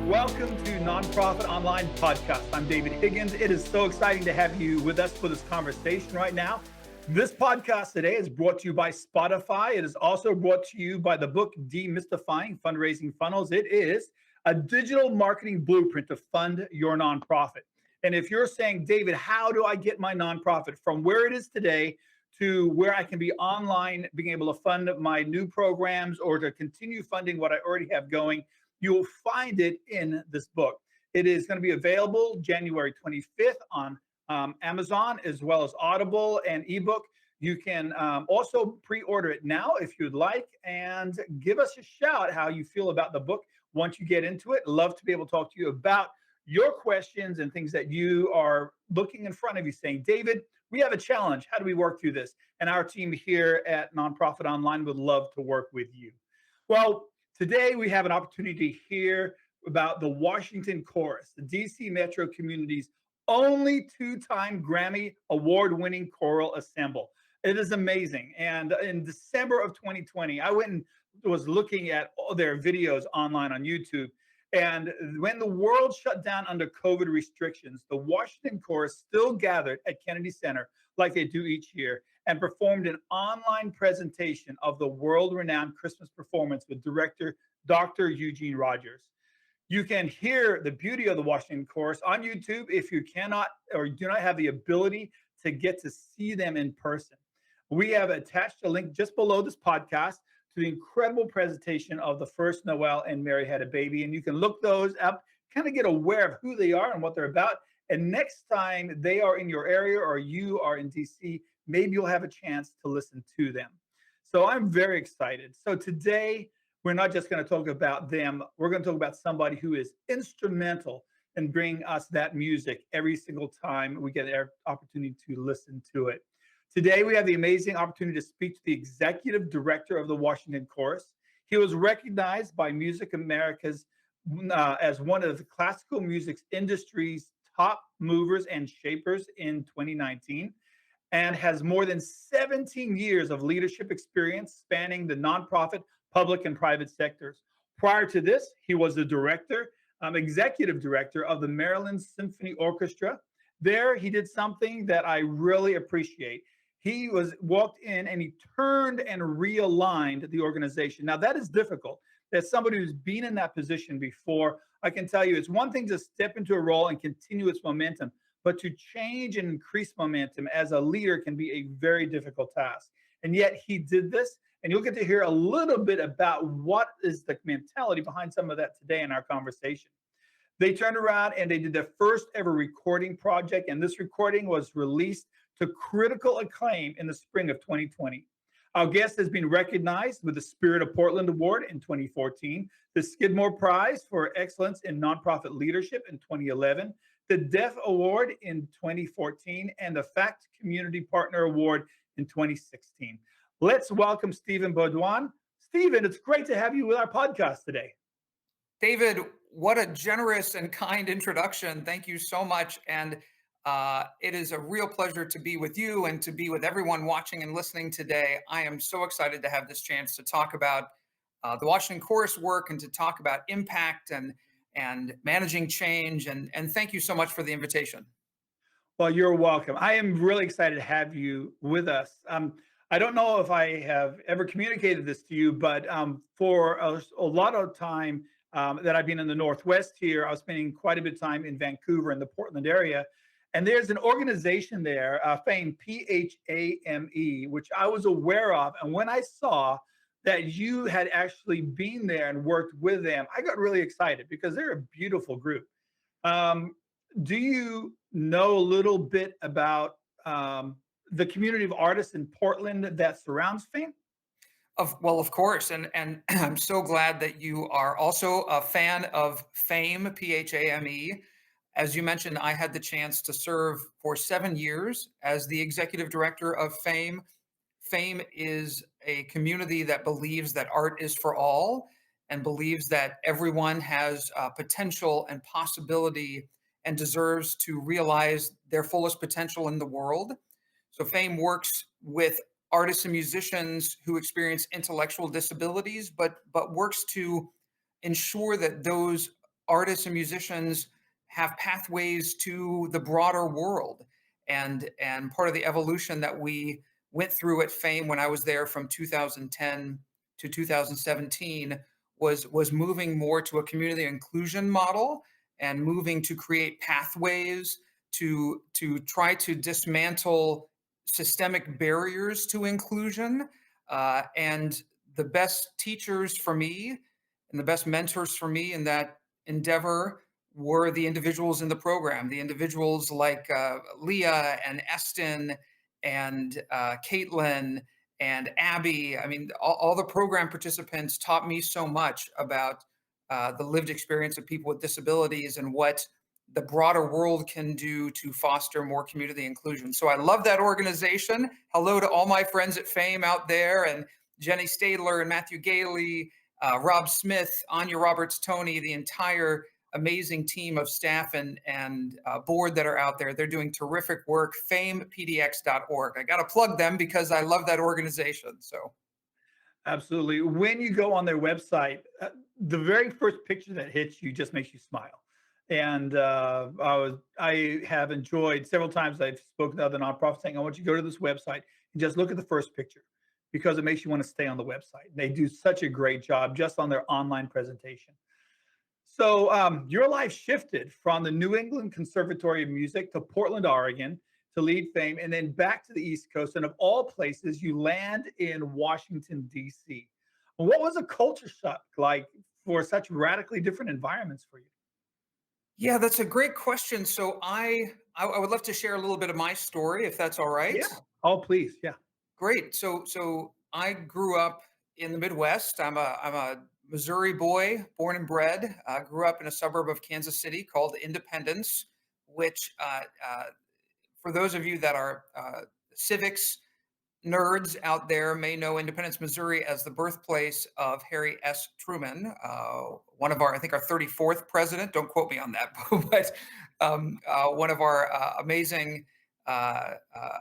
Welcome to Nonprofit Online Podcast. I'm David Higgins. It is so exciting to have you with us for this conversation right now. This podcast today is brought to you by Spotify. It is also brought to you by the book Demystifying Fundraising Funnels. It is a digital marketing blueprint to fund your nonprofit. And if you're saying, David, how do I get my nonprofit from where it is today to where I can be online, being able to fund my new programs or to continue funding what I already have going, you'll find it in this book. It is going to be available January 25th on Amazon, as well as Audible and ebook. You can also pre-order it now if you'd like, and give us a shout how you feel about the book once you get into it. Love to be able to talk to you about your questions and things that you are looking in front of you saying, David, we have a challenge. How do we work through this? And our team here at Nonprofit Online would love to work with you. Well, today we have an opportunity to hear about the Washington Chorus, the DC Metro community's only two-time Grammy award-winning choral ensemble. It is amazing. And in December of 2020, I went and was looking at all their videos online on YouTube. And when the world shut down under COVID restrictions, the Washington Chorus still gathered at Kennedy Center like they do each year and performed an online presentation of the world-renowned Christmas performance with director Dr. Eugene Rogers. You can hear the beauty of the Washington Chorus on YouTube if you cannot or do not have the ability to get to see them in person. We have attached a link just below this podcast to the incredible presentation of the first Noel and Mary Had a Baby. And you can look those up, kind of get aware of who they are and what they're about. And next time they are in your area or you are in DC, maybe you'll have a chance to listen to them. So I'm very excited. So today, we're not just going to talk about them. We're going to talk about somebody who is instrumental in bringing us that music every single time we get an opportunity to listen to it. Today, we have the amazing opportunity to speak to the executive director of the Washington Chorus. He was recognized by Music America's as one of the classical music industry's top movers and shapers in 2019, and has more than 17 years of leadership experience spanning the nonprofit, public, and private sectors. Prior to this, he was the executive director of the Maryland Symphony Orchestra. There, he did something that I really appreciate. He walked in and he turned and realigned the organization. Now, that is difficult. As somebody who's been in that position before, I can tell you it's one thing to step into a role and continue its momentum, but to change and increase momentum as a leader can be a very difficult task. And yet he did this, and you'll get to hear a little bit about what is the mentality behind some of that today in our conversation. They turned around and they did their first ever recording project, and this recording was released to critical acclaim in the spring of 2020. Our guest has been recognized with the Spirit of Portland Award in 2014, the Skidmore Prize for Excellence in Nonprofit Leadership in 2011, the Deaf Award in 2014, and the FACT Community Partner Award in 2016. Let's welcome Stephen Beaudoin. Stephen, it's great to have you with our podcast today. David, what a generous and kind introduction. Thank you so much. And it is a real pleasure to be with you and to be with everyone watching and listening today. I am so excited to have this chance to talk about the Washington Chorus work and to talk about impact and managing change. And thank you so much for the invitation. Well, you're welcome. I am really excited to have you with us. I don't know if I have ever communicated this to you, but for a lot of time that I've been in the Northwest here, I was spending quite a bit of time in Vancouver and the Portland area. And there's an organization there, FAME, PHAME, which I was aware of. And when I saw that you had actually been there and worked with them, I got really excited because they're a beautiful group. Do you know a little bit about the community of artists in Portland that surrounds FAME? Of course. And I'm so glad that you are also a fan of FAME, PHAME. As you mentioned, I had the chance to serve for 7 years as the executive director of FAME. FAME is a community that believes that art is for all and believes that everyone has potential and possibility and deserves to realize their fullest potential in the world. So FAME works with artists and musicians who experience intellectual disabilities, but works to ensure that those artists and musicians have pathways to the broader world. And part of the evolution that we went through at Fame when I was there from 2010 to 2017 was moving more to a community inclusion model and moving to create pathways to try to dismantle systemic barriers to inclusion. And the best teachers for me and the best mentors for me in that endeavor were the individuals in the program, the individuals like Leah and Eston and Caitlin and Abby. I mean, all the program participants taught me so much about the lived experience of people with disabilities and what the broader world can do to foster more community inclusion. So I love that organization. Hello to all my friends at Fame out there, and Jenny Stadler and Matthew Gailey, Rob Smith, Anya Roberts, Tony, the entire amazing team of staff and board that are out there. They're doing terrific work. FamePDX.org. I got to plug them because I love that organization. So Absolutely. When you go on their website, the very first picture that hits you just makes you smile. And I have enjoyed several times. I've spoken to other nonprofits saying, "I want you to go to this website and just look at the first picture because it makes you want to stay on the website." They do such a great job just on their online presentation. So your life shifted from the New England Conservatory of Music to Portland, Oregon, to lead Fame, and then back to the East Coast. And of all places, you land in Washington, D.C. What was a culture shock like for such radically different environments for you? yeah, that's a great question. So I would love to share a little bit of my story, if that's all right. Yeah. Oh, please. Yeah. Great. So I grew up in the Midwest. I'm a Missouri boy, born and bred. Grew up in a suburb of Kansas City called Independence, which for those of you that are civics nerds out there may know Independence, Missouri as the birthplace of Harry S. Truman, one of our, I think, our 34th president. Don't quote me on that, but one of our amazing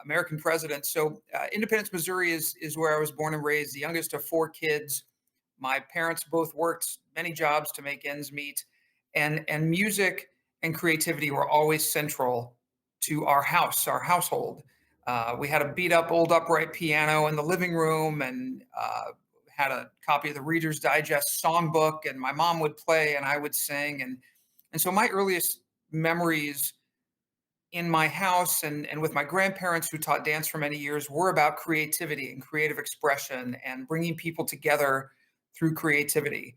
American presidents. So Independence, Missouri is where I was born and raised, the youngest of four kids. My parents both worked many jobs to make ends meet, and music and creativity were always central to our household. We had a beat up old upright piano in the living room and had a copy of the Reader's Digest songbook, and my mom would play and I would sing. And so my earliest memories in my house and with my grandparents who taught dance for many years were about creativity and creative expression and bringing people together through creativity.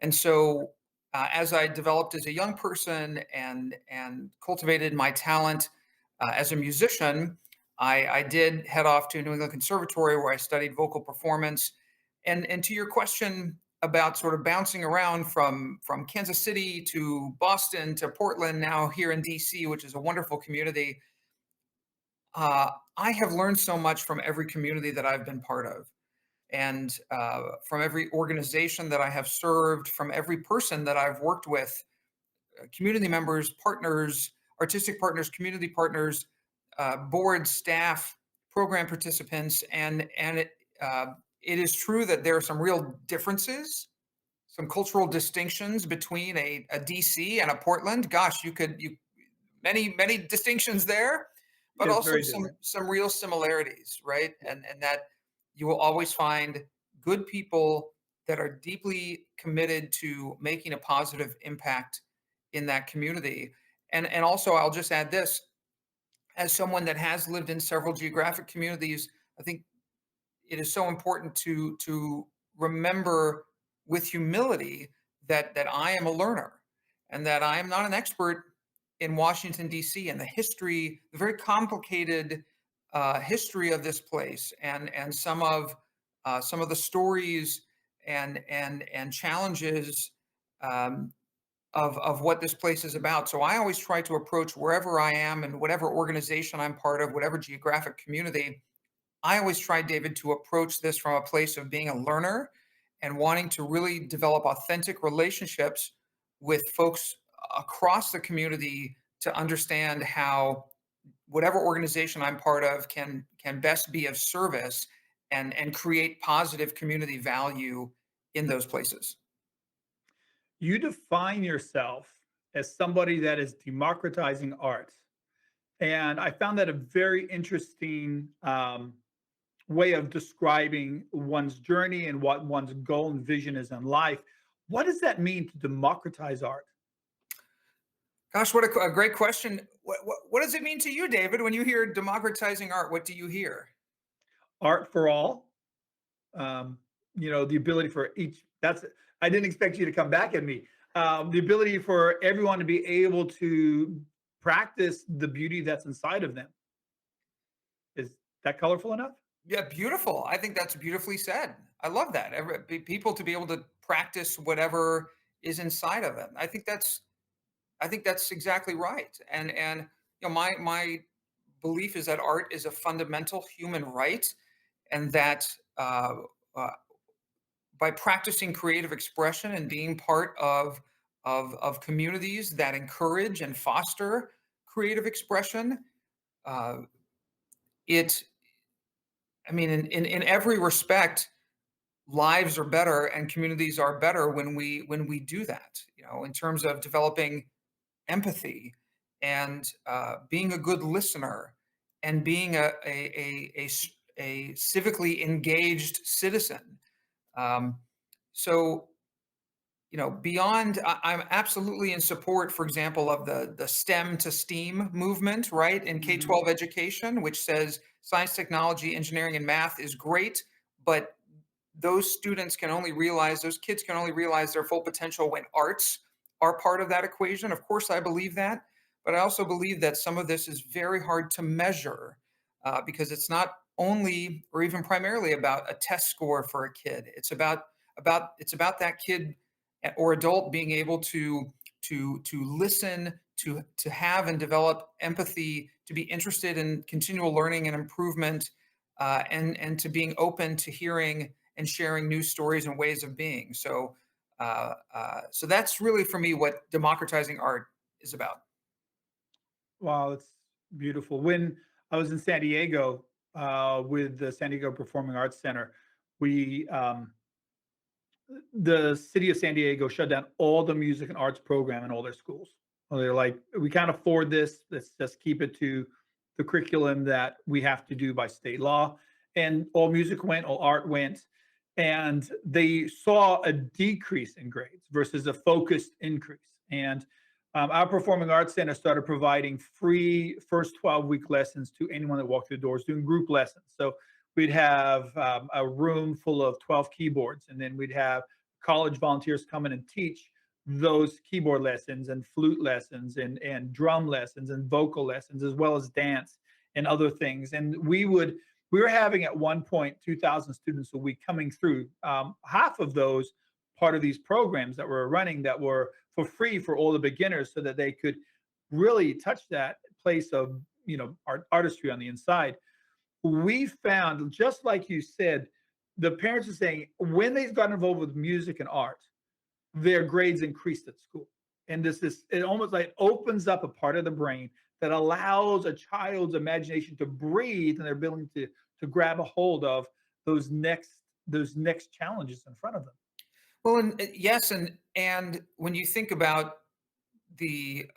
And so as I developed as a young person and cultivated my talent as a musician, I did head off to New England Conservatory where I studied vocal performance. And to your question about sort of bouncing around from Kansas City to Boston to Portland, now here in DC, which is a wonderful community, I have learned so much from every community that I've been part of, and from every organization that I have served, from every person that I've worked with, community members, partners, artistic partners, community partners, board staff, program participants, and it is true that there are some real differences, some cultural distinctions between a DC and a Portland. Gosh, you many distinctions there, but It's also very different. some real similarities, right? And that you will always find good people that are deeply committed to making a positive impact in that community. And also I'll just add this, as someone that has lived in several geographic communities, I think it is so important to remember with humility that I am a learner and that I am not an expert in Washington D.C. and the history, the very complicated history of this place, and some of the stories and challenges um, of what this place is about. So I always try to approach wherever I am and whatever organization I'm part of, whatever geographic community. I always try, David, to approach this from a place of being a learner and wanting to really develop authentic relationships with folks across the community to understand how whatever organization I'm part of can best be of service and create positive community value in those places. You define yourself as somebody that is democratizing art. And I found that a very interesting way of describing one's journey and what one's goal and vision is in life. What does that mean to democratize art? Gosh, what a great question. What does it mean to you, David, when you hear democratizing art? What do you hear? Art for all, the ability for each. I didn't expect you to come back at me. The ability for everyone to be able to practice the beauty that's inside of them. Is that colorful enough? Yeah, beautiful. I think that's beautifully said. I love that. People to be able to practice whatever is inside of them. I think that's exactly right. And my belief is that art is a fundamental human right, and that uh, by practicing creative expression and being part of communities that encourage and foster creative expression, uh, it I mean, in every respect, lives are better and communities are better when we do that. In terms of developing empathy and being a good listener and being a civically engaged citizen. Um, so beyond, I'm absolutely in support, for example, of the STEM to STEAM movement, right, in Mhm. K-12 education, which says science, technology, engineering, and math is great, but those kids can only realize their full potential when arts are part of that equation. Of course, I believe that, but I also believe that some of this is very hard to measure, because it's not only or even primarily about a test score for a kid. It's about that kid or adult being able to listen, to have and develop empathy, to be interested in continual learning and improvement, and to being open to hearing and sharing new stories and ways of being. So that's really for me what democratizing art is about. Wow, it's beautiful. When I was in San Diego with the San Diego Performing Arts Center, we the city of San Diego shut down all the music and arts program in all their schools. Well, they're like, we can't afford this. Let's just keep it to the curriculum that we have to do by state law. And all music went, all art went. And they saw a decrease in grades versus a focused increase. And our Performing Arts Center started providing free first 12-week lessons to anyone that walked through the doors, doing group lessons. So we'd have a room full of 12 keyboards, and then we'd have college volunteers come in and teach those keyboard lessons and flute lessons and drum lessons and vocal lessons, as well as dance and other things. And we were having at one point 2,000 students a week coming through. Half of those part of these programs that we're running that were for free for all the beginners, so that they could really touch that place of artistry on the inside. We found, just like you said, the parents are saying when they got involved with music and art, their grades increased at school. And this is it almost like opens up a part of the brain that allows a child's imagination to breathe and their ability to grab a hold of those next challenges in front of them. Well, and yes, and when you think about the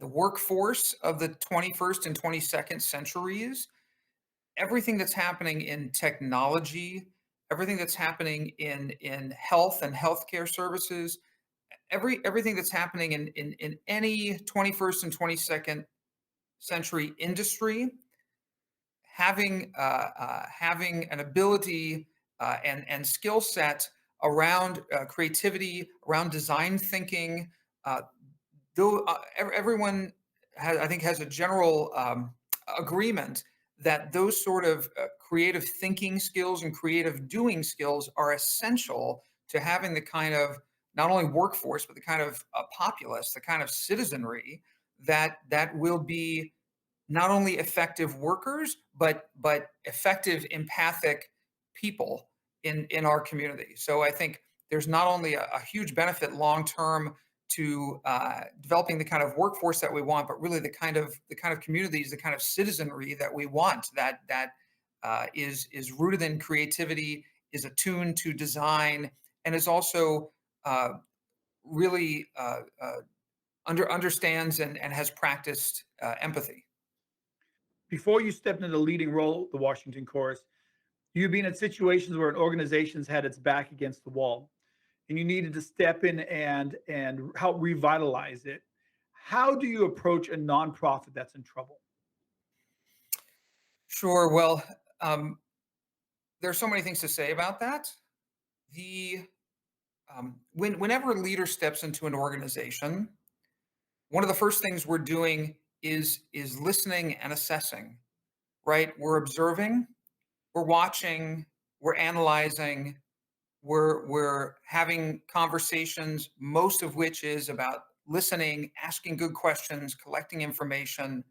workforce of the 21st and 22nd centuries, everything that's happening in technology, everything that's happening in health and healthcare services, everything that's happening in any 21st and 22nd century industry, having an ability and skill set around creativity, around design thinking. Uh, though everyone I think has a general agreement that those sort of creative thinking skills and creative doing skills are essential to having the kind of not only workforce but the kind of populace, the kind of citizenry that will be not only effective workers but effective empathic people in our community. So I think there's not only a huge benefit long term to developing the kind of workforce that we want, but really the kind of communities, the kind of citizenry that we want, that is rooted in creativity, is attuned to design, and is also really understands and has practiced empathy. Before you stepped into the leading role, the Washington chorus, you've been in situations where an organization's had its back against the wall and you needed to step in and help revitalize it. How do you approach a nonprofit that's in trouble? Sure. Well, um, there's so many things to say about that. The Whenever a leader steps into an organization, one of the first things we're doing is listening and assessing. Right? We're observing, we're watching, we're analyzing, we're having conversations, most of which is about listening, asking good questions, collecting information,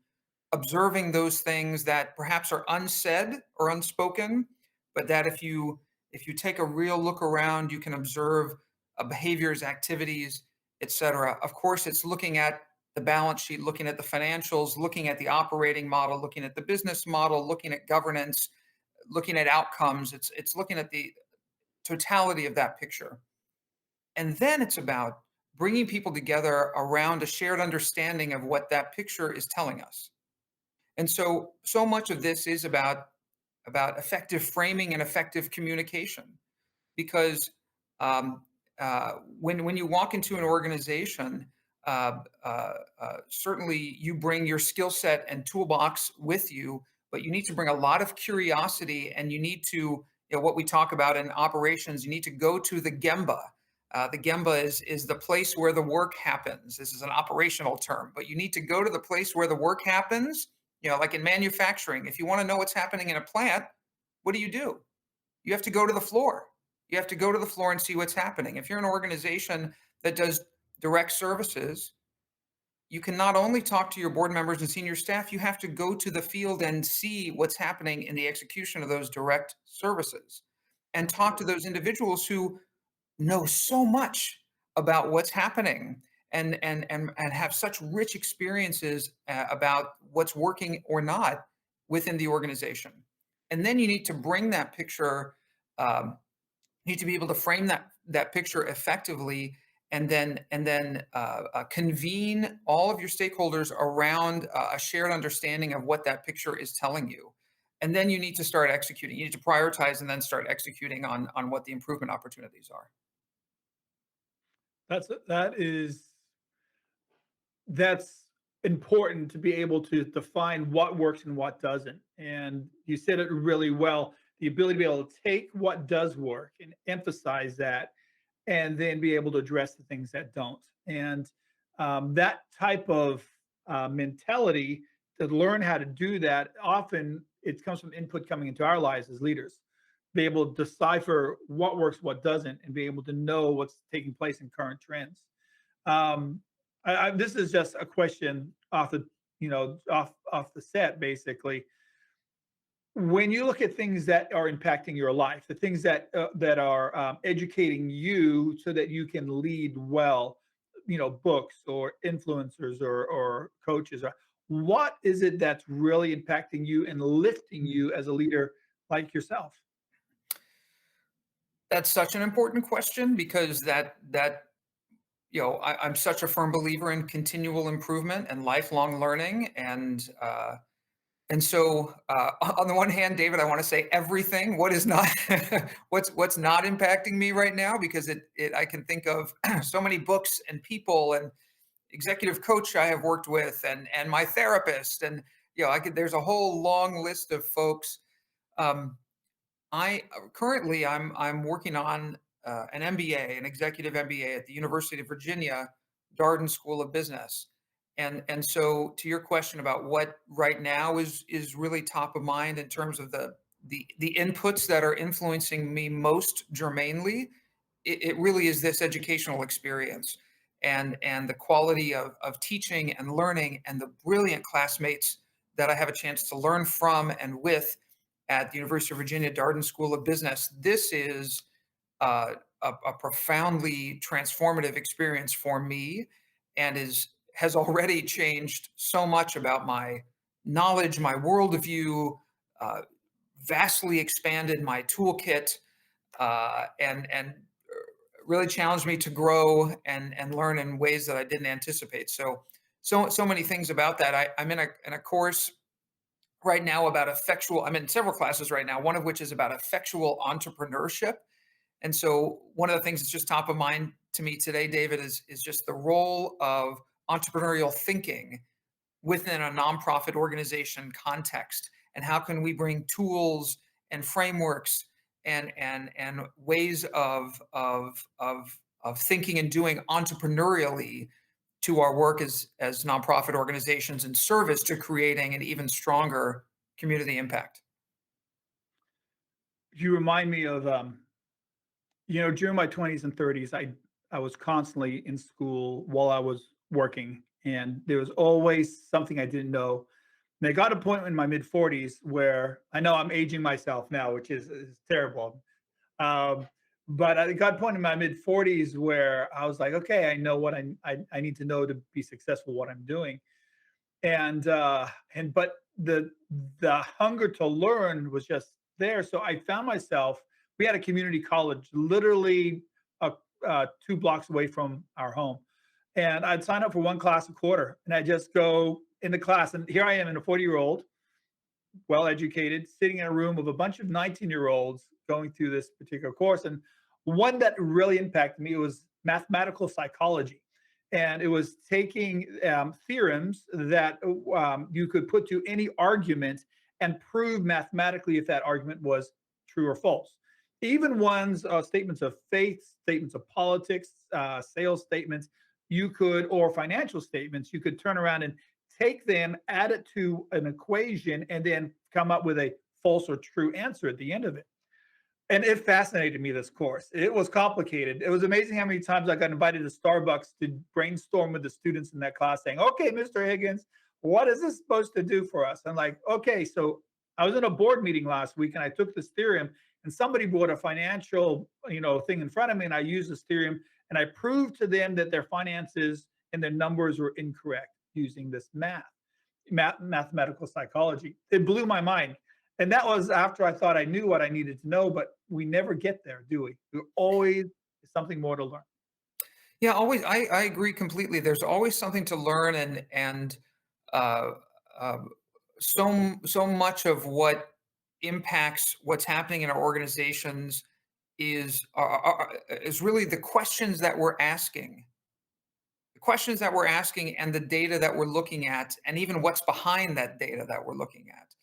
observing those things that perhaps are unsaid or unspoken, but that if you take a real look around, you can observe behaviors, activities, etc. Of course, it's looking at the balance sheet, looking at the financials, looking at the operating model, looking at the business model, looking at governance, looking at outcomes. It's looking at the totality of that picture. And then it's about bringing people together around a shared understanding of what that picture is telling us. And so much of this is about effective framing and effective communication, because um, when you walk into an organization, certainly you bring your skill set and toolbox with you, but you need to bring a lot of curiosity, and you need to, what we talk about in operations, you need to go to the Gemba. The Gemba is the place where the work happens. This is an operational term, but you need to go to the place where the work happens. Like in manufacturing, if you want to know what's happening in a plant, what do? You have to go to the floor. You have to go to the floor and see what's happening. If you're an organization that does direct services, you can not only talk to your board members and senior staff, you have to go to the field and see what's happening in the execution of those direct services and talk to those individuals who know so much about what's happening and have such rich experiences about what's working or not within the organization. And then you need to bring that picture, um, you need to be able to frame that picture effectively, and then convene all of your stakeholders around a shared understanding of what that picture is telling you. And then you need to start executing. You need to prioritize and then start executing on what the improvement opportunities are. That's important to be able to define what works and what doesn't. And you said it really well. The ability to be able to take what does work and emphasize that, and then be able to address the things that don't. And that type of mentality, to learn how to do that, often it comes from input coming into our lives as leaders. Be able to decipher what works, what doesn't, and be able to know what's taking place in current trends. Um, this is just a question off the off the set, basically. When you look at things that are impacting your life, the things that are educating you so that you can lead well, books or influencers or coaches, or what is it that's really impacting you and lifting you as a leader like yourself? That's such an important question, because I'm such a firm believer in continual improvement and lifelong learning, and so on the one hand, David, I want to say everything. What is not what's not impacting me right now, because it I can think of so many books and people and executive coach I have worked with, and my therapist, and I could there's a whole long list of folks. Um, I currently I'm working on an MBA, an executive MBA at the University of Virginia, Darden School of Business, and so to your question about what right now is really top of mind in terms of the inputs that are influencing me most germanely, it really is this educational experience and the quality of teaching and learning and the brilliant classmates that I have a chance to learn from and with at the University of Virginia Darden School of Business. This is a profoundly transformative experience for me, and has already changed so much about my knowledge, my worldview, uh, vastly expanded my toolkit, and really challenged me to grow and learn in ways that I didn't anticipate. So many things about that. I'm in a course right now about effectual. I'm in several classes right now. One of which is about effectual entrepreneurship. And so one of the things that's just top of mind to me today, David, is just the role of entrepreneurial thinking within a nonprofit organization context, and how can we bring tools and frameworks and ways of thinking and doing entrepreneurially to our work as nonprofit organizations in service to creating an even stronger community impact. You remind me of, during my 20s and 30s, I was constantly in school while I was working, and there was always something I didn't know. And I got a point in my mid 40s where I know I'm aging myself now, which is terrible. Um, but I got a point in my mid 40s where I was like, okay, I know what I need to know to be successful what I'm doing. And but the hunger to learn was just there. So I found myself. We had a community college literally 2 blocks away from our home, and I'd sign up for one class a quarter, and I just go into class. And here I am, in a 40-year-old, well educated, sitting in a room of a bunch of 19-year-olds going through this particular course. And one that really impacted me was mathematical psychology. And it was taking theorems that you could put to any argument and prove mathematically if that argument was true or false. Even ones, statements of faith, statements of politics, sales statements, or financial statements, you could turn around and take them, add it to an equation, and then come up with a false or true answer at the end of it. And it fascinated me, this course. It was complicated. It was amazing how many times I got invited to Starbucks to brainstorm with the students in that class, saying, okay, Mr. Higgins, what is this supposed to do for us? I'm like, okay, so I was in a board meeting last week and I took this theorem, and somebody brought a financial, thing in front of me, and I used this theorem and I proved to them that their finances and their numbers were incorrect using this mathematical psychology. It blew my mind. And that was after I thought I knew what I needed to know, but we never get there, do we? We're always something more to learn. Yeah, always. I agree completely. There's always something to learn, and uh, uh, so much of what impacts what's happening in our organizations is really the questions that we're asking, and the data that we're looking at, and even what's behind that data that we're looking at,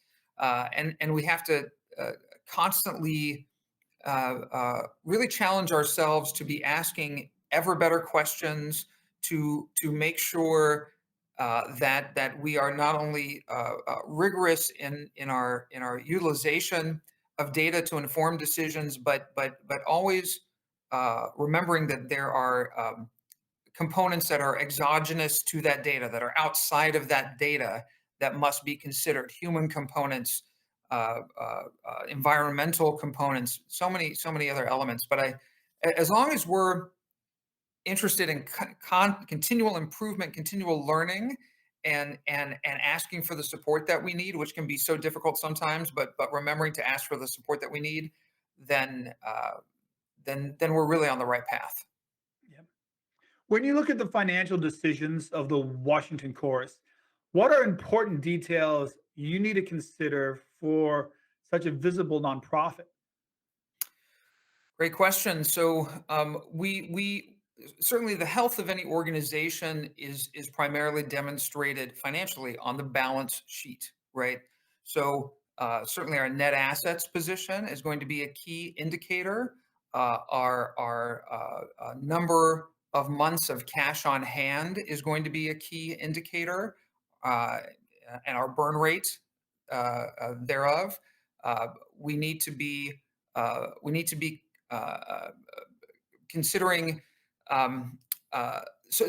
and we have to constantly really challenge ourselves to be asking ever better questions to make sure that we are not only rigorous in our utilization of data to inform decisions, but always remembering that there are components that are exogenous to that data, that are outside of that data, that must be considered. Human components, environmental components, so many other elements. But as long as we're interested in continual improvement, continual learning, and asking for the support that we need, which can be so difficult sometimes, but remembering to ask for the support that we need, then then we're really on the right path. Yep. When you look at the financial decisions of the Washington chorus, what are important details you need to consider for such a visible nonprofit? Great question. So we certainly, the health of any organization is primarily demonstrated financially on the balance sheet, right? So certainly our net assets position is going to be a key indicator. Our number of months of cash on hand is going to be a key indicator, uh, and our burn rate thereof. Uh, we need to be we need to be uh, considering. Um, so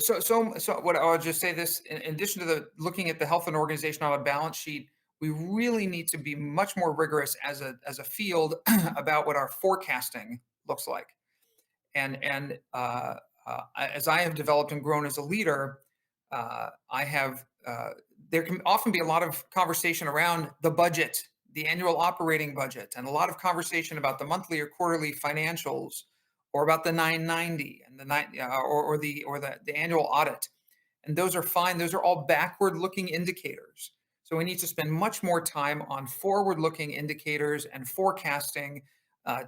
what I'll just say this: in addition to the looking at the health of an organization on a balance sheet, we really need to be much more rigorous as a field about what our forecasting looks like. And as I have developed and grown as a leader, I have there can often be a lot of conversation around the budget, the annual operating budget, and a lot of conversation about the monthly or quarterly financials, or about the 990 and the the annual audit. And those are fine. Those are all backward looking indicators. So we need to spend much more time on forward looking indicators and forecasting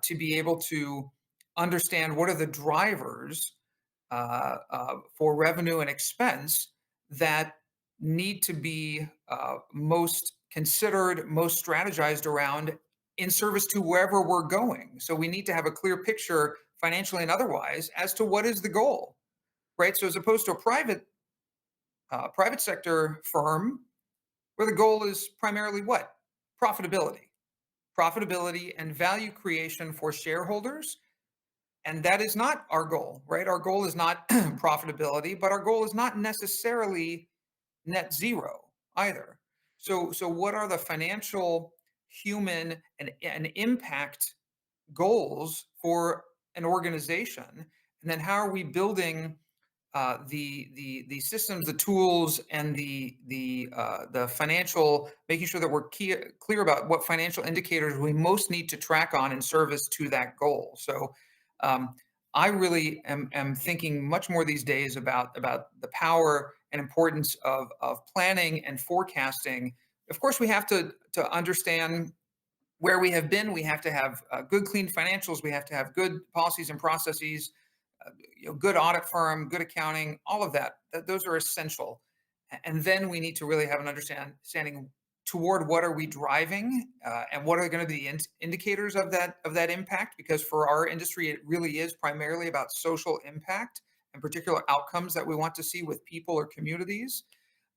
to be able to understand what are the drivers for revenue and expense that need to be most considered, most strategized around in service to wherever we're going. So we need to have a clear picture, financially and otherwise, as to what is the goal, right? So as opposed to a private sector firm where the goal is primarily what? Profitability, profitability and value creation for shareholders. And that is not our goal, right? Our goal is not profitability, but our goal is not necessarily net zero either. So what are the financial, human, and impact goals for an organization? And then how are we building the systems, the tools, and the financial, making sure that we're clear about what financial indicators we most need to track on in service to that goal. So um, I really am thinking much more these days about the power and importance of planning and forecasting. Of course, we have to understand where we have been. We have to have good, clean financials. We have to have good policies and processes, good audit firm, good accounting, all of that. Those are essential. And then we need to really have an understanding toward what are we driving and what are going to be the indicators of that impact. Because for our industry, it really is primarily about social impact and particular outcomes that we want to see with people or communities.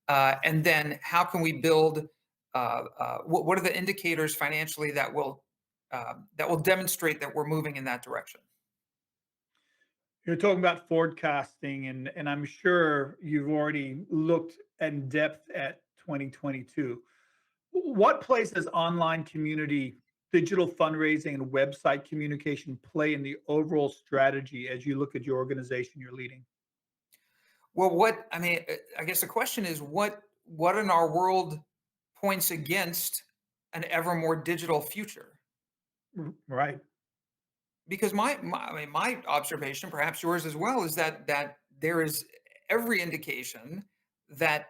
And then how can we build? What are the indicators financially that will demonstrate that we're moving in that direction? You're talking about forecasting, and I'm sure you've already looked in depth at 2022. What place does online community, digital fundraising, and website communication play in the overall strategy as you look at your organization you're leading? Well, I guess the question is what in our world points against an ever more digital future? Right. Because my observation, perhaps yours as well, is that there is every indication that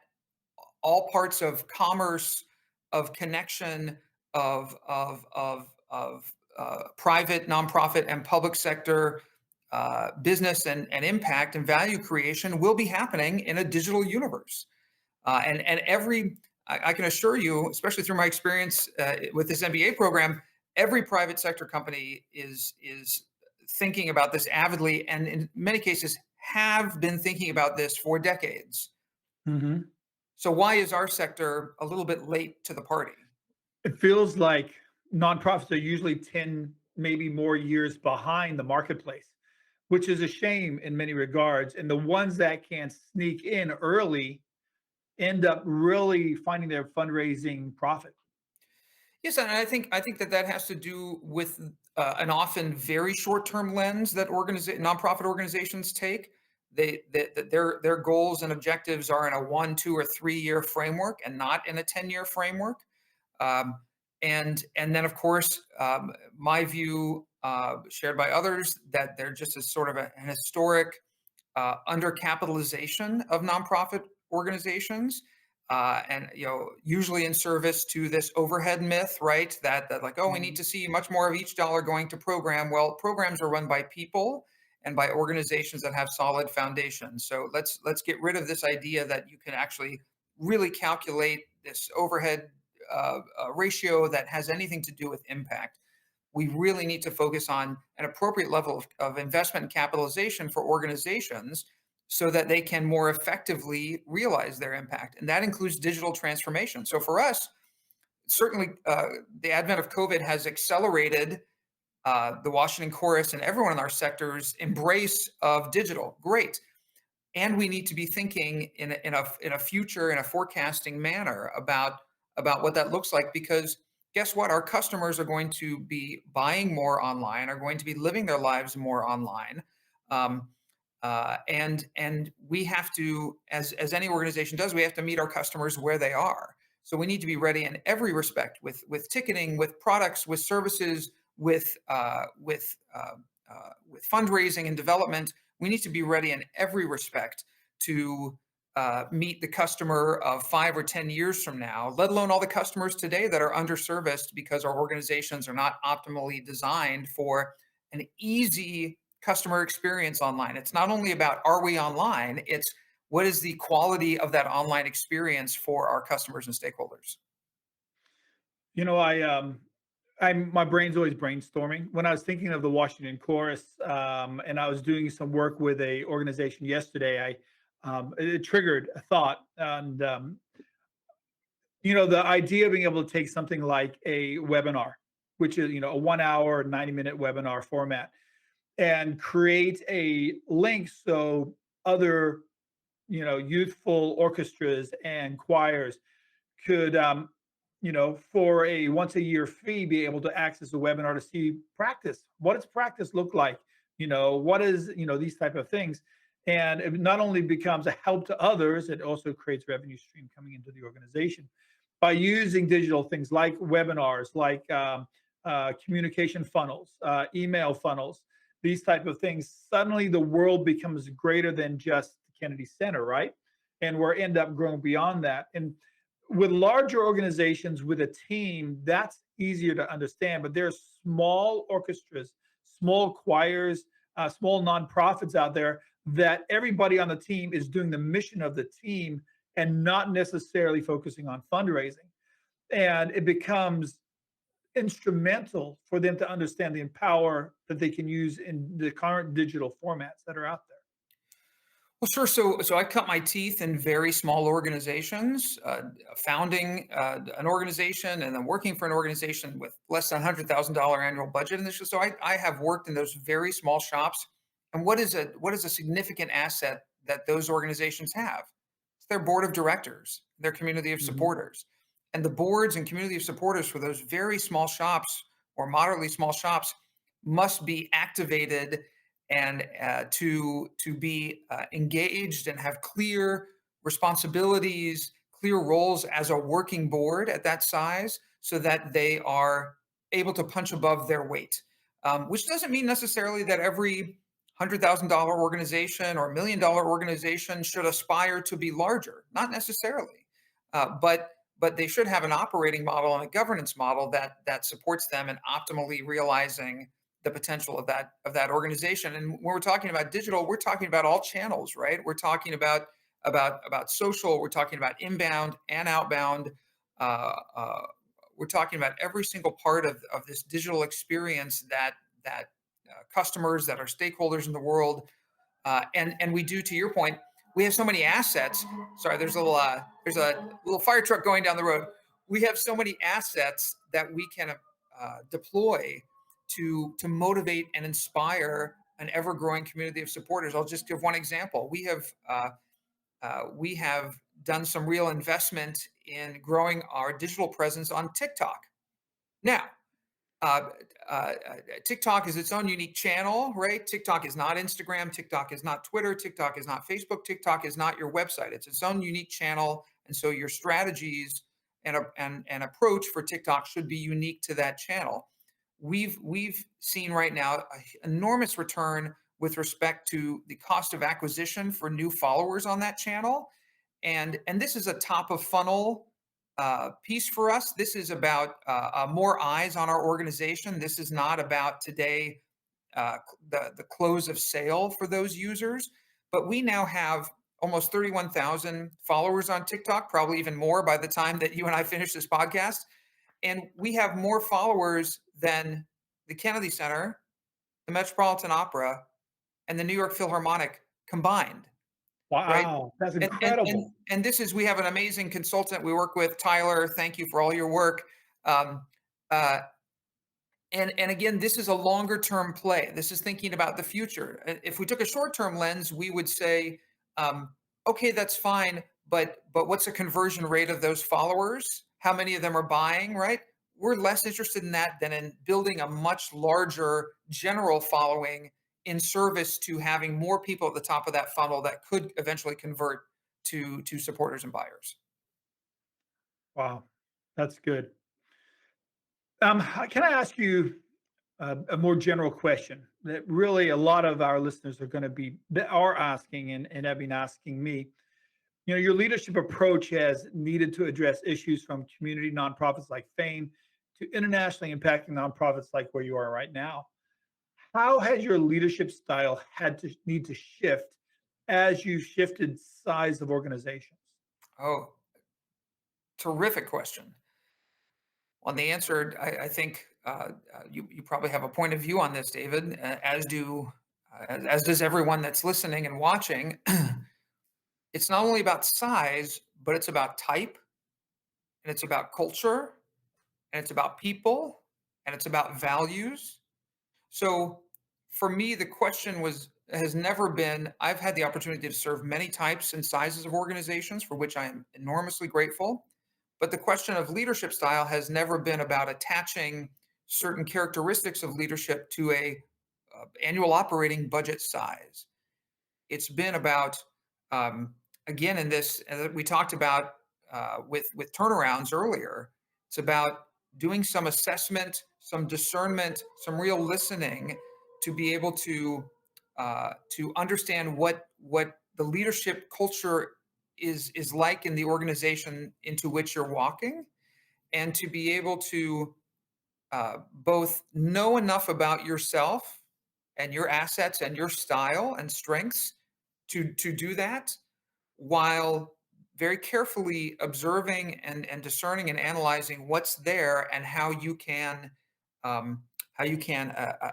all parts of commerce, of connection, of private, nonprofit, and public sector business and impact and value creation will be happening in a digital universe. And I can assure you, especially through my experience with this MBA program, every private sector company is thinking about this avidly, and in many cases have been thinking about this for decades. Mhm. So why is our sector a little bit late to the party? It feels like nonprofits are usually 10, maybe more years behind the marketplace, which is a shame in many regards. And the ones that can sneak in early end up really finding their fundraising profit. Yes, and I think that has to do with an often very short-term lens that nonprofit organizations take. Their goals and objectives are in a 1, 2, or 3 year framework, and not in a 10-year framework. Um, and then, of course, my view, shared by others, that there just is sort of an historic undercapitalization of nonprofit organizations, and usually in service to this overhead myth, right? That like, oh, we need Mhm. to see much more of each dollar going to program. Well, programs are run by people and by organizations that have solid foundations. So let's get rid of this idea that you can actually really calculate this overhead ratio that has anything to do with impact. We really need to focus on an appropriate level of investment and capitalization for organizations so that they can more effectively realize their impact. And that includes digital transformation. So for us, certainly the advent of COVID has accelerated the Washington chorus and everyone in our sector's embrace of digital. Great. And we need to be thinking in a future, in a forecasting manner about what that looks like, because guess what? Our customers are going to be buying more online, are going to be living their lives more online. Um, and we have to, as any organization does, we have to meet our customers where they are. So we need to be ready in every respect, with ticketing, with products, with services, with with fundraising and development, we need to be ready in every respect to meet the customer of 5 or 10 years from now, let alone all the customers today that are underserviced because our organizations are not optimally designed for an easy customer experience online. It's not only about are we online, it's what is the quality of that online experience for our customers and stakeholders. You know, I'm my brain's always brainstorming. When I was thinking of the Washington Chorus, and I was doing some work with a organization yesterday, it triggered a thought, and the idea of being able to take something like a webinar, which is a 1 hour, 90-minute webinar format, and create a link so other youthful orchestras and choirs could for a once a year fee be able to access a webinar to see practice. What does practice look like? What is these type of things? And it not only becomes a help to others, it also creates revenue stream coming into the organization by using digital things like webinars, like communication funnels, email funnels, these type of things. Suddenly the world becomes greater than just the Kennedy Center, right? And we're end up growing beyond that. And with larger organizations with a team, that's easier to understand. But there are small orchestras, small choirs, small nonprofits out there that everybody on the team is doing the mission of the team and not necessarily focusing on fundraising. And it becomes instrumental for them to understand the power that they can use in the current digital formats that are out there. Well, sure. So I cut my teeth in very small organizations, founding an organization and then working for an organization with less than $100,000 annual budget. And so I have worked in those very small shops. And what is a significant asset that those organizations have? It's their board of directors, their community of Mhm. supporters, and the boards and community of supporters for those very small shops or moderately small shops must be activated and to be engaged and have clear responsibilities, clear roles as a working board at that size, so that they are able to punch above their weight. Which doesn't mean necessarily that every $100,000 organization or $1 million organization should aspire to be larger. Not necessarily, but they should have an operating model and a governance model that supports them in optimally realizing the potential of that organization. And when we're talking about digital, we're talking about all channels, right? We're talking about social. We're talking about inbound and outbound. Uh, uh, we're talking about every single part of this digital experience that customers, that are stakeholders in the world, and we do. To your point, we have so many assets. Sorry, there's a little fire truck going down the road. We have so many assets that we can deploy to motivate and inspire an ever growing community of supporters. I'll just give one example. We have done some real investment in growing our digital presence on TikTok. Now, uh, uh, TikTok is its own unique channel, right? TikTok is not Instagram. TikTok is not Twitter. TikTok is not Facebook. TikTok is not your website. It's its own unique channel, and so your strategies and approach for TikTok should be unique to that channel. We've seen right now an enormous return with respect to the cost of acquisition for new followers on that channel, and this is a top of funnel piece for us. This is about more eyes on our organization. This is not about today the close of sale for those users, but we now have almost 31,000 followers on TikTok, probably even more by the time that you and I finish this podcast. And we have more followers than the Kennedy Center, the Metropolitan Opera, and the New York Philharmonic combined, right? Wow, that's And and and incredible. and this is we have an amazing consultant we work with, Tyler. Thank you for all your work. Um, uh, and again, this is a longer term play. This is thinking about the future. If we took a short term lens, we would say, okay, that's fine, but what's the conversion rate of those followers? How many of them are buying? Right? We're less interested in that than in building a much larger general following in service to having more people at the top of that funnel that could eventually convert to supporters and buyers. Wow, that's good. Can I ask you a more general question? that really a lot of our listeners are going to be that are asking and have been asking me. Your leadership approach has needed to address issues from community nonprofits like Fame to internationally impacting nonprofits like where you are right now. How has your leadership style had to need to shift as you shifted size of organizations? Oh, terrific question. On the answer, I think you probably have a point of view on this, David, as does everyone that's listening and watching. It's not only about size, but it's about type, and it's about culture, and it's about people, and it's about values. So for me, the question has never been. I've had the opportunity to serve many types and sizes of organizations, for which I am enormously grateful. But the question of leadership style has never been about attaching certain characteristics of leadership to a annual operating budget size. It's been about, um, again, in this we talked about with turnarounds earlier. It's about doing some assessment, some discernment, some real listening to be able to understand what the leadership culture is like in the organization into which you're walking, and to be able to both know enough about yourself and your assets and your style and strengths to do that, while very carefully observing and discerning and analyzing what's there, and how you can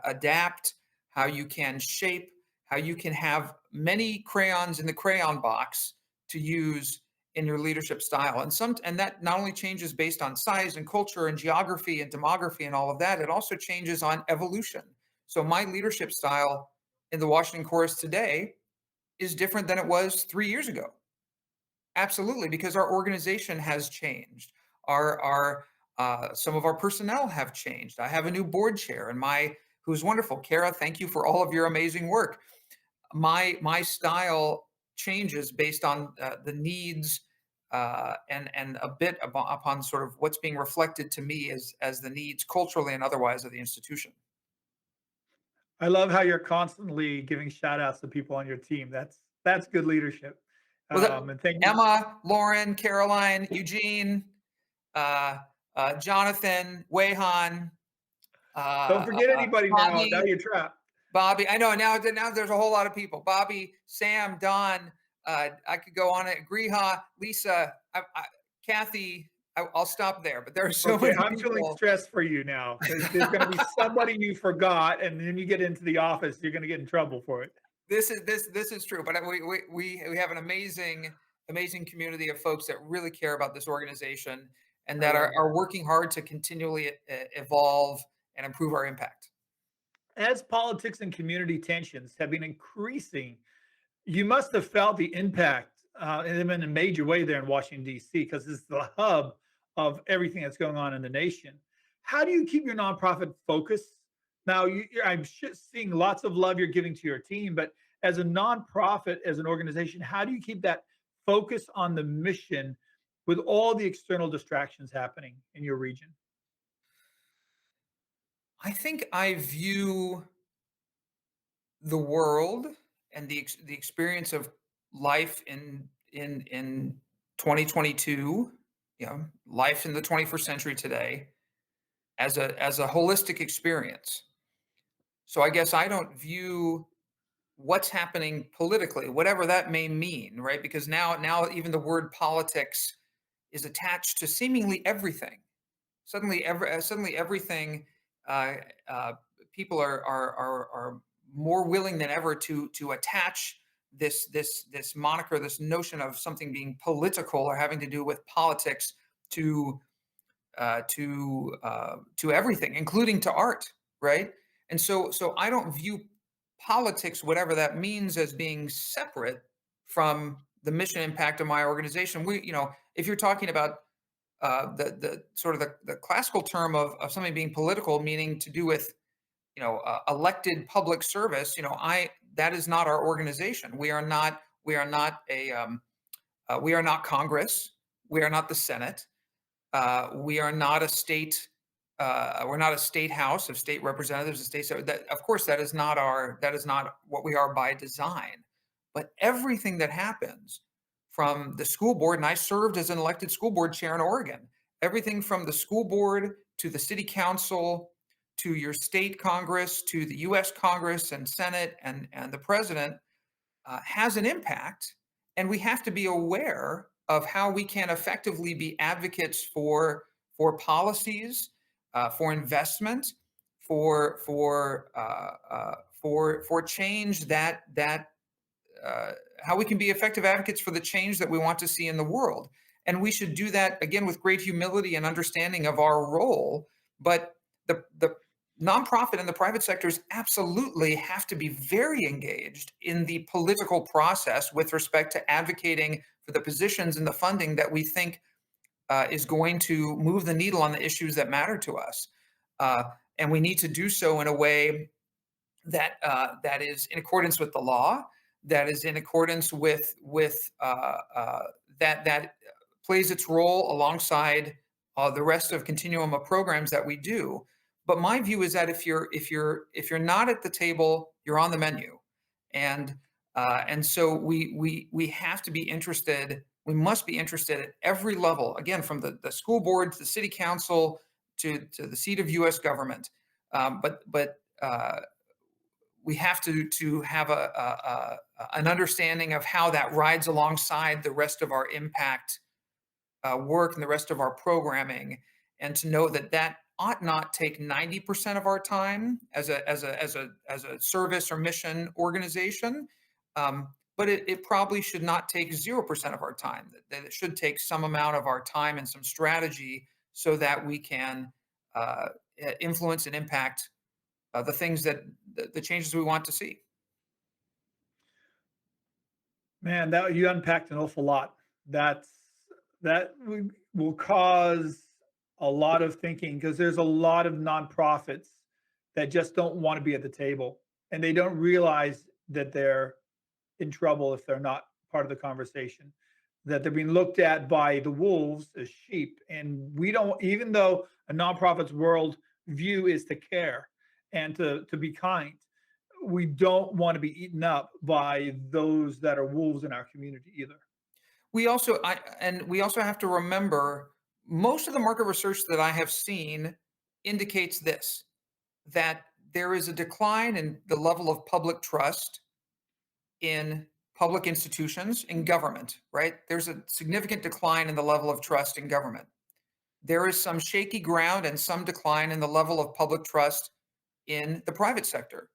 adapt, how you can shape, how you can have many crayons in the crayon box to use in your leadership style. And that not only changes based on size and culture and geography and demography and all of that, it also changes on evolution. So my leadership style in the Washington Chorus today is different than it was 3 years ago. Absolutely, because our organization has changed. Our some of our personnel have changed. I have a new board chair, and who's wonderful, Kara. Thank you for all of your amazing work. My style changes based on the needs, and a bit upon sort of what's being reflected to me as the needs culturally and otherwise of the institution. I love how you're constantly giving shout outs to people on your team. That's good leadership. Well, And thank you. Emma, Lauren, Caroline, Eugene, uh, Jonathan, Wayhan, Don't forget anybody now. Now Bobby, you're trapped. Bobby. I know now there's a whole lot of people. Bobby, Sam, Don. I could go on it. Griha, Lisa, Kathy. I'll stop there. But there are so Okay, many I'm feeling people. stressed for you now because there's going to be somebody you forgot, and then you get into the office, you're going to get in trouble for it. This is true. But we have an amazing community of folks that really care about this organization, and I that love are working hard to continually evolve and improve our impact. As politics and community tensions have been increasing, you must have felt the impact in a major way there in Washington, D.C., because it's the hub of everything that's going on in the nation. How do you keep your nonprofit focused? Now, I'm seeing lots of love you're giving to your team, but as a nonprofit, as an organization, how do you keep that focus on the mission with all the external distractions happening in your region? I think I view the world and the experience of life in 2022, life in the 21st century today, as a holistic experience. So I guess I don't view what's happening politically, whatever that may mean, right? Because now even the word politics is attached to seemingly everything. Suddenly everything, uh, uh, people are more willing than ever to attach this moniker, this notion of something being political or having to do with politics to to everything, including to art, right? And so I don't view politics, whatever that means, as being separate from the mission impact of my organization. If you're talking about the sort of the classical term of something being political, meaning to do with elected public service, I that is not our organization. We are not Congress. We are not the Senate. We are not a state we're not a state house of state representatives and state. So that, of course, that is not what we are by design. But everything that happens from the school board, and I served as an elected school board chair in Oregon, everything from the school board to the city council to your state Congress to the U.S. Congress and Senate and the president has an impact, and we have to be aware of how we can effectively be advocates for policies, for investment, for change that how we can be effective advocates for the change that we want to see in the world. And we should do that again with great humility and understanding of our role. But the nonprofit and the private sectors absolutely have to be very engaged in the political process with respect to advocating for the positions and the funding that we think is going to move the needle on the issues that matter to us. Uh, and we need to do so in a way that is in accordance with the law, that is in accordance with that plays its role alongside the rest of continuum of programs that we do. But my view is that if you're not at the table, you're on the menu, and and so we have to be interested. We must be interested at every level, again, from the school board to the city council to the seat of U.S. government. But we have to have an understanding of how that rides alongside the rest of our impact work and the rest of our programming, and to know that that ought not take 90% of our time as a service or mission organization, but it probably should not take 0% of our time. That it should take some amount of our time and some strategy so that we can uh, influence and impact the things that the changes we want to see. Man, that you unpacked an awful lot. That's will cause a lot of thinking because there's a lot of nonprofits that just don't want to be at the table and they don't realize that they're in trouble if they're not part of the conversation, that they're being looked at by the wolves as sheep. And we don't, even though a nonprofit's world view is to care and to be kind, we don't want to be eaten up by those that are wolves in our community either. We also have to remember most of the market research that I have seen indicates this, that there is a decline in the level of public trust in public institutions, in government, right? There's a significant decline in the level of trust in government. There is some shaky ground and some decline in the level of public trust in the private sector.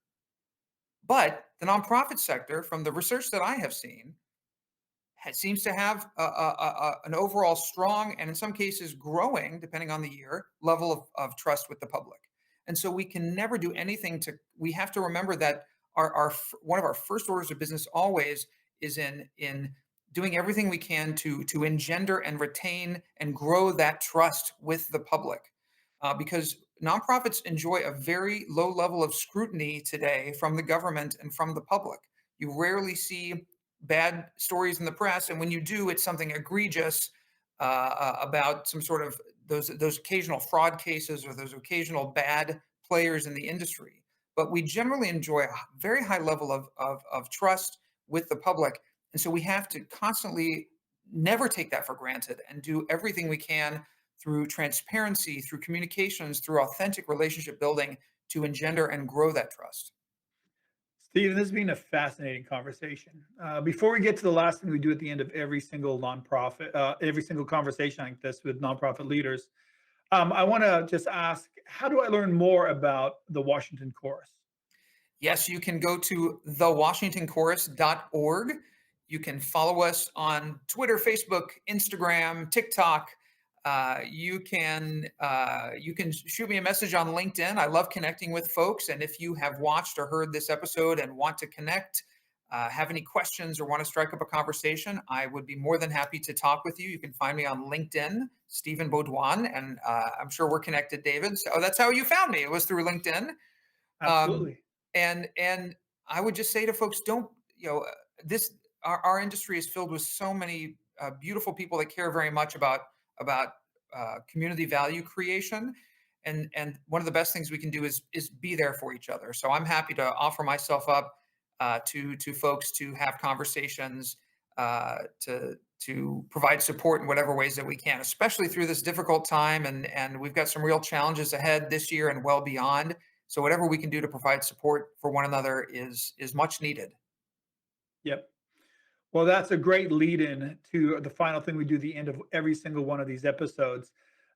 But the nonprofit sector, from the research that I have seen, seems to have an overall strong and in some cases growing, depending on the year, level of trust with the public. And so we can never do anything we have to remember that one of our first orders of business always is in doing everything we can to engender and retain and grow that trust with the public. Because nonprofits enjoy a very low level of scrutiny today from the government and from the public. You rarely see bad stories in the press, and when you do, it's something egregious about some sort of those occasional fraud cases or those occasional bad players in the industry. But we generally enjoy a very high level of trust with the public, and so we have to constantly never take that for granted and do everything we can through transparency, through communications, through authentic relationship building to engender and grow that trust. Stephen, this has been a fascinating conversation. Before we get to the last thing we do at the end of every single nonprofit, every single conversation like this with nonprofit leaders, I want to just ask, how do I learn more about the Washington Chorus? Yes, you can go to thewashingtonchorus.org. You can follow us on Twitter, Facebook, Instagram, TikTok. You can shoot me a message on LinkedIn. I love connecting with folks. And if you have watched or heard this episode and want to connect, have any questions or want to strike up a conversation, I would be more than happy to talk with you. You can find me on LinkedIn, Stephen Beaudoin, and I'm sure we're connected, David. So that's how you found me. It was through LinkedIn. Um, Absolutely. and I would just say to folks, don't, this, our industry is filled with so many beautiful people that care very much about community value creation. And one of the best things we can do is be there for each other. So I'm happy to offer myself up to folks to have conversations, to provide support in whatever ways that we can, especially through this difficult time. And we've got some real challenges ahead this year and well beyond. So whatever we can do to provide support for one another is much needed. Yep. Well, that's a great lead in to the final thing we do at the end of every single one of these episodes.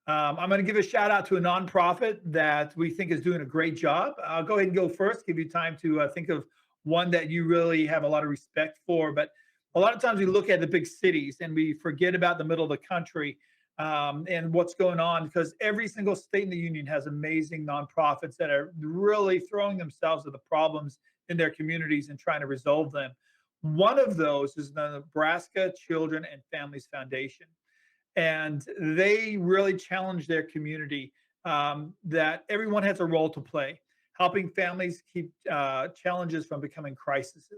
I'm going to give a shout out to a nonprofit that we think is doing a great job. I'll go ahead and go first, give you time to think of one that you really have a lot of respect for. But a lot of times we look at the big cities and we forget about the middle of the country and what's going on, because every single state in the union has amazing nonprofits that are really throwing themselves at the problems in their communities and trying to resolve them. One of those is the Nebraska Children and Families Foundation. And they really challenge their community that everyone has a role to play, helping families keep challenges from becoming crises.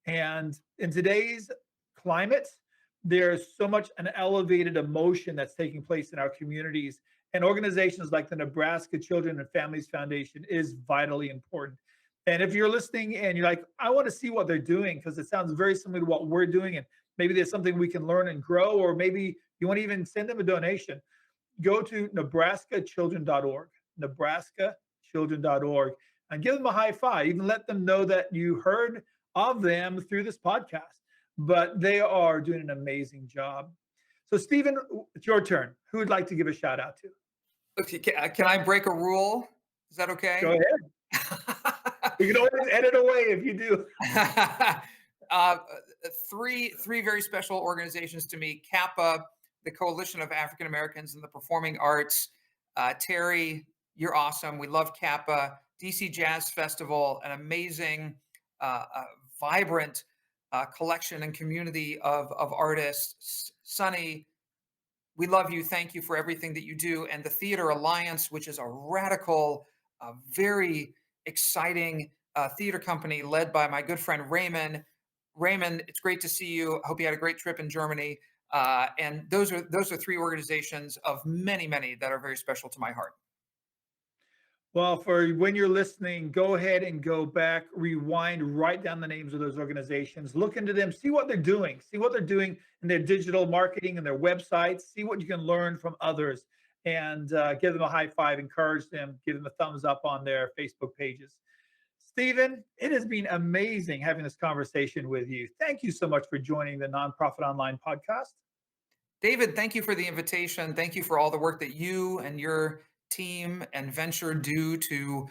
And in today's climate, there's so much an elevated emotion that's taking place in our communities. And organizations like the Nebraska Children and Families Foundation is vitally important. And if you're listening and you're like, I want to see what they're doing, because it sounds very similar to what we're doing, and maybe there's something we can learn and grow, or maybe you want to even send them a donation, go to nebraskachildren.org, nebraskachildren.org, and give them a high five. Even let them know that you heard of them through this podcast. But they are doing an amazing job. So, Stephen, it's your turn. Who would like to give a shout out to? Okay, can I break a rule? Is that okay? Go ahead. You can always edit away if you do. Three very special organizations to me: CAPA, the Coalition of African Americans in the Performing Arts. Terry, you're awesome. We love CAPA. DC Jazz Festival, an amazing, vibrant collection and community of artists. Sunny, we love you. Thank you for everything that you do. And the Theater Alliance, which is a radical, very exciting theater company led by my good friend Raymond. Raymond, it's great to see you. I hope you had a great trip in Germany. And those are three organizations of many, many that are very special to my heart. Well, for when you're listening, go ahead and go back, rewind, write down the names of those organizations, look into them, see what they're doing in their digital marketing and their websites, see what you can learn from others, and give them a high five, encourage them, give them a thumbs up on their Facebook pages. Stephen, it has been amazing having this conversation with you. Thank you so much for joining the Nonprofit Online podcast. David, thank you for the invitation. Thank you for all the work that you and your team and venture do to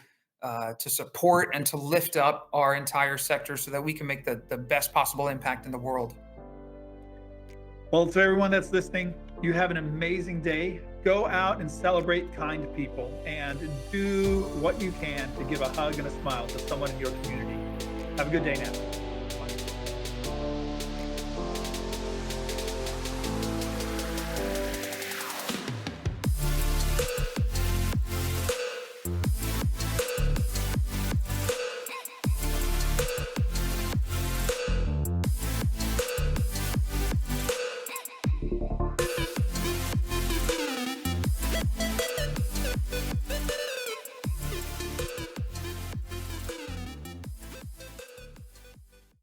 support and to lift up our entire sector so that we can make the best possible impact in the world. Well, to everyone that's listening, you have an amazing day. Go out and celebrate kind people and do what you can to give a hug and a smile to someone in your community. Have a good day now.